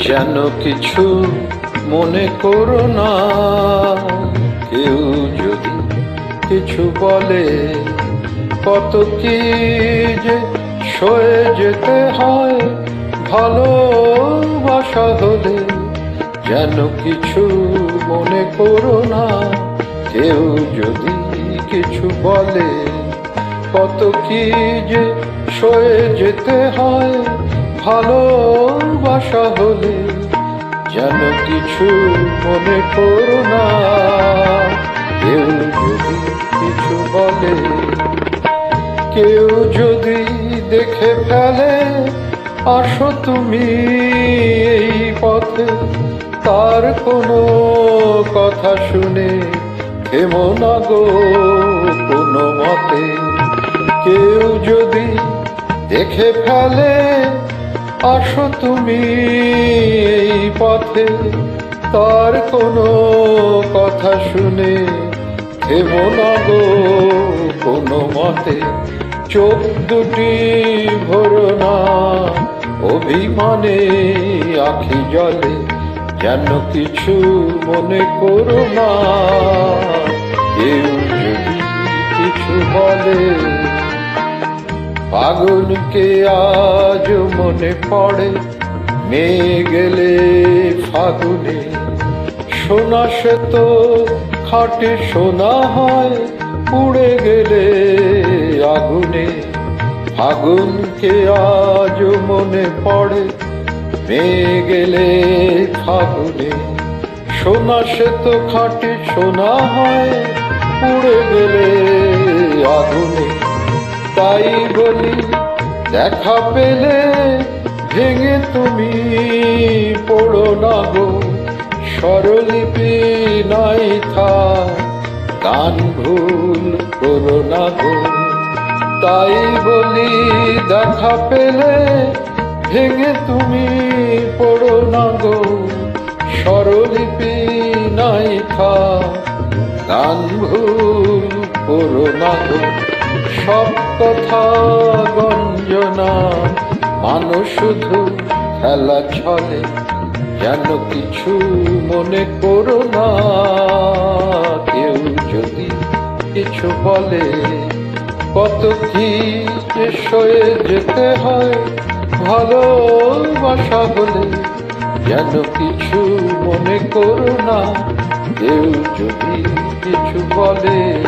যেন কিছু মনে করো না। কেউ যদি কিছু বলে, কত কি যে সয়ে যেতে হয় ভালোবাসা হলে। যেন কিছু মনে করো না। কেউ যদি কিছু বলে, কত কি যে সয়ে যেতে হয় ভালোবাসা হলে। যেন কিছু মনে করো না। কেউ যদি কিছু বলে, কেউ যদি দেখে ফেলে আসো তুমি এই পথে, তার কোনো কথা শুনে থেমো না গো কোনো মতে। কেউ যদি দেখে ফেলে আসো তুমি এই পথে, তার কোনো কথা শুনে থেমো না গো কোনো মতে। চোখ দুটি ভরো না অভিমানে আখি জলে। যেন কিছু মনে করো না। কেউ যদি কিছু বলে, ফাগুনকে আজ মনে পড়ে মেয়ে গেলে ফাগুনে। সোনা সে তো খাঁটি সোনা হয় পুড়ে গেলে আগুনে। ফাগুনকে আজ মনে পড়ে মেয়ে গেলে ফাগুনে। সোনা সে তো খাঁটি সোনা হয় পুড়ে গেলে আগুনে। তাই বলি দেখা পেলে ভেঙে তুমি পড়ো না গো স্বরলিপি নাই থাক গান ভুল করো না গো। তাই বলি দেখা পেলে ভেঙে তুমি পড়ো না গো স্বরলিপি নাই থাক গান ভুল করো না গো। সব কথা গঞ্জনা মানুষ শুধু খেলা ছলে। যেন কিছু মনে করো না। কেউ যদি কিছু বলে, কত কি যে সয়ে যেতে হয় ভালোবাসা হলে। যেন কিছু মনে করো না। কেউ যদি কিছু বলে।